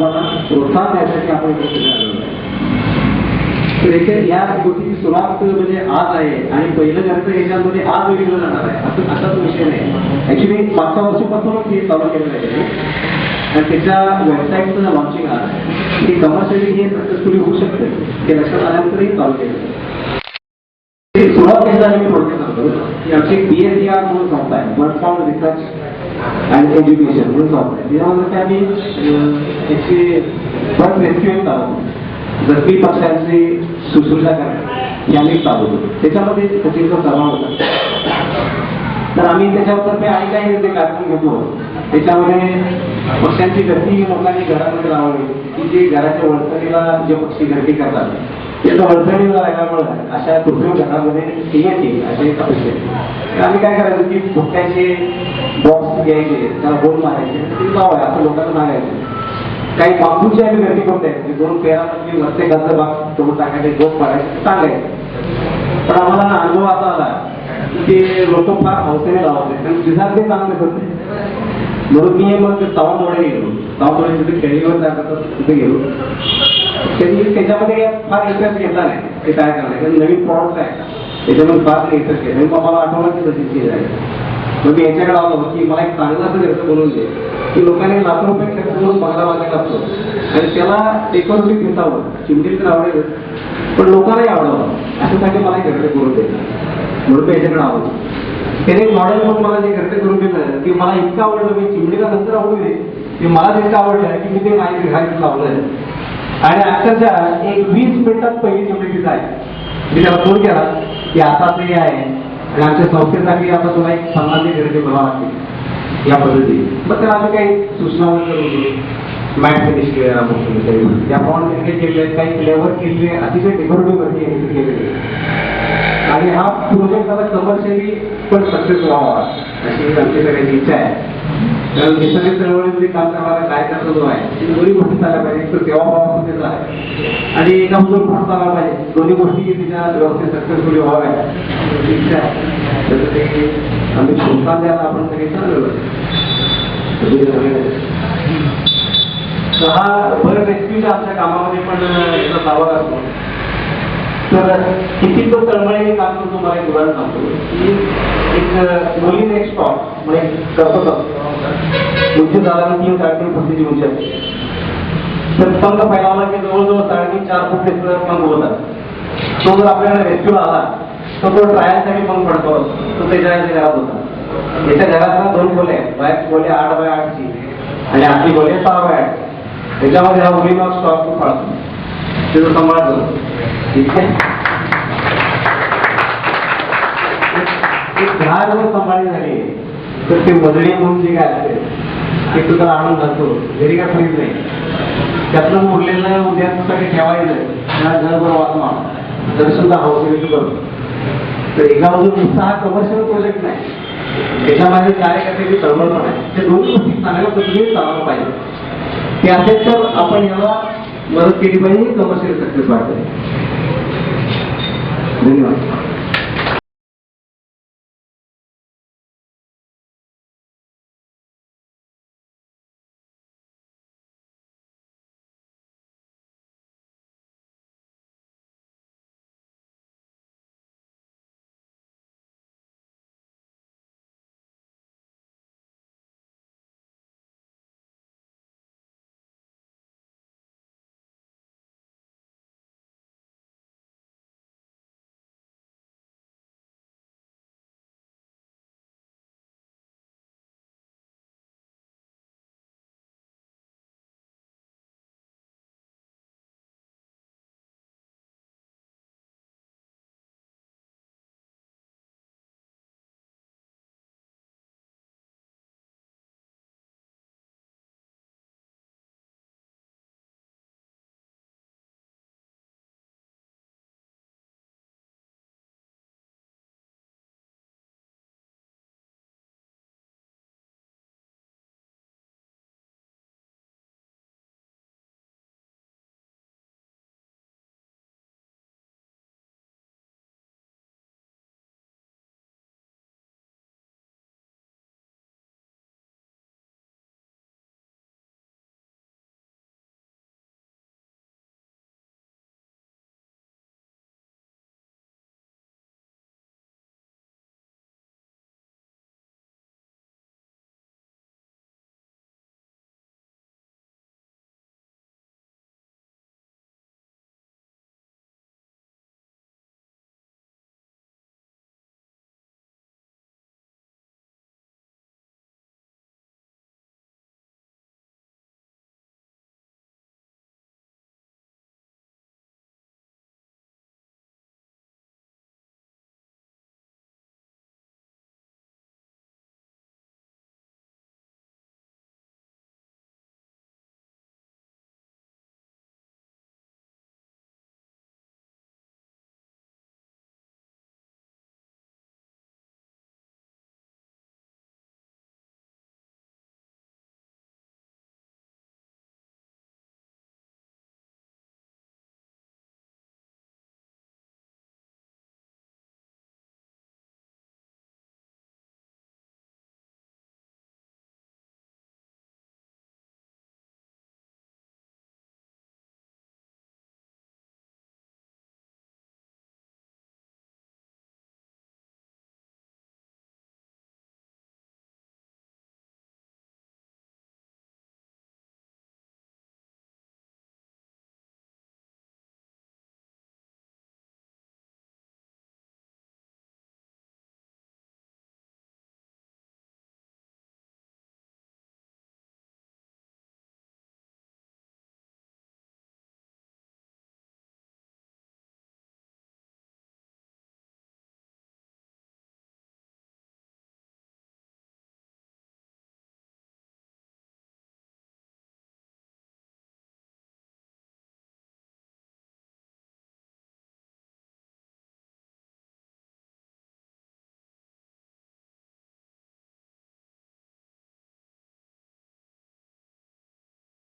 प्रोत्साहन द्यायसाठी आपण तर या गोष्टीची सुरुवात म्हणजे आज आहे आणि पहिलं घरचं याच्यामध्ये आज बघितलं जाणार आहे असाच विषय नाही. ऍक्च्युली 5-6 वर्षापासूनच हे चालू केलेलं आहे आणि त्याच्या वेबसाईटचं लॉन्चिंग आहे ते कमर्शियली हे सक्सेसफुली होऊ शकते ते लक्षात आल्यानंतरही चालू केलं. सुरुवात केली मी थोडक्यात सांगतो की आमची BSER म्हणून संस्था आहे, प्लॅटफॉर्म रिसर्च अँड एज्युकेशन म्हणून संस्था आहे. त्याच्यामध्ये आम्ही बर्थ रेस्क्यू चालवतो, जखमी पक्ष्यांची शुश्रूषा करणे आम्ही चालवतो. त्याच्यामध्ये सचिनचा सहभाग होता. तर आम्ही त्याच्यावर आणि काही ते कार्यक्रम घेतो. त्याच्यामध्ये पक्ष्यांची गर्दी लोकांनी घरामध्ये लावावी की जे घराच्या वळसणीला जे पक्षी गर्दी करतात त्याचं वळसणीला राहिल्यामुळे अशा कृत्रिम घरामध्ये येतील असे एक अपेक्षा. आम्ही काय करायचं की भुट्ट्याचे बॉक्स घ्यायचे, त्याला गोल मारायचे, ते लावाय असं लोकांना सांगायचं. काही बांबूची आम्ही गर्दी करून द्यायची, 2 पेरामध्ये वरचे गंध भाग तोडून टाकायचे, गोप मारायचे, सांगायचं. पण आम्हाला अनुभव असा आला की लोक फार हौसेने लावते कारण दिसात ते चांगले होते. म्हणून मी मग तावामोडे गेलो, तावामोडे तिथे खेळीवर जातात तिथे गेलो. त्यांनी त्याच्यामध्ये फार इंटरेस्ट घेतला नाही ते काय करणार कारण नवीन प्रॉडक्ट आहे त्याच्यामध्ये फार इंटरेस्ट घेतला. मग मला आठवलं की तशी आहे. मग मी याच्याकडे आलो की मला एक चांगलं असं घरचं बनवून दे की लोकांनी लाखो रुपये खर्च करून बंगला बांधायला असतो आणि त्याला डेकोरेटिव्ह घेतावं, चिमणी तर आवडेल पण लोकांनाही आवडावं अशासाठी मला एक घरचं करून दे. म्हणून मी याच्याकडे आलो. त्याने एक मॉडेल म्हणून मला जे घरचं करून दिलं की मला इतकं आवडलं, मी चिमणीला नंतर आवडू दे ते मला इतकं आवडलं की मी ते माझ्या घरात लावलं आणि अक्षरशः एक 20 मिनिटात पहिली चिमणी आहे. मी त्याला फोन केला की आता ते आहे आणि आमच्या संस्थेसाठी आता तुला एक सन्माननीय घरचे बनावं लागते या पद्धतीने. मग त्याला आम्ही काही सूचना करून मॅट फिनिश केलेला त्या फॉन्ट केले, काही फ्लेवर केले, अतिशय डेकोरेटिव्ह घरची केलेली आणि हा प्रोजेक्ट आता कमर्शियली पण सक्सेस व्हावा अशी आमची सगळ्यांची इच्छा आहे. कारण निसर्ग चळवळीमध्ये काम करणारा कार्यकर्ता जो आहे दोन्ही गोष्टी झाल्या पाहिजे. एक तर सेवाभाव त्याचा आहे आणि एका मुलं पुढे चालला पाहिजे. दोन्ही गोष्टी तिच्या व्यवस्थित सक्सेसफुली व्हाव्या इच्छा आहे. तसं ते आम्ही प्रोत्साहन द्यायला आपण सगळे चाललेलो. हा बर्ड रेस्क्यूच्या आमच्या कामामध्ये पण याचा सहभाग असतो. तर किती तो तळमळीने काम करतो. मला एक उदाहरण सांगतो की एक मुलीने एक स्टॉक म्हणजे करतो उंची झाला 3-3.5 फुटाची उंची असते. तर पंख फैलावला की जवळजवळ 3.5-4 फूट त्याचं पंख होतात. तो जर आपल्याला रेस्क्यूला आला तर तो ट्रायलसाठी पंख पडतो. तो त्याच्या घरात होता. त्याच्या घरात 2 खोले आहेत. बाहेर खोले 8x8ची आणि आतली खोले 6x8. त्याच्यामध्ये हा मुलीला स्टॉक खूप पाळतो, त्याचा सांभाळ करतो. ठीक आहे. एक घरात जर सांभाळली झाली तर ते वजडी म्हणून जे काय असते ते तुला आणून घालतो. घरी काय फ्रीज नाही, त्यातलं उरलेलं उद्यासाठी ठेवायचं, त्याला घरभर वाचवा तरी सुद्धा हौसेने करतो. तर एका बाजूला नुसता हा कमर्शियल प्रोजेक्ट नाही, त्याच्यामध्ये कार्यकर्त्याची तळमळ पण आहे. ते दोन्ही गोष्टी चांगल्या पद्धतीने चालवलं पाहिजे. ते असेल तर आपण याला मदत केली पाहिजे. कमर्शियल सक्सेस वाटते. धन्यवाद.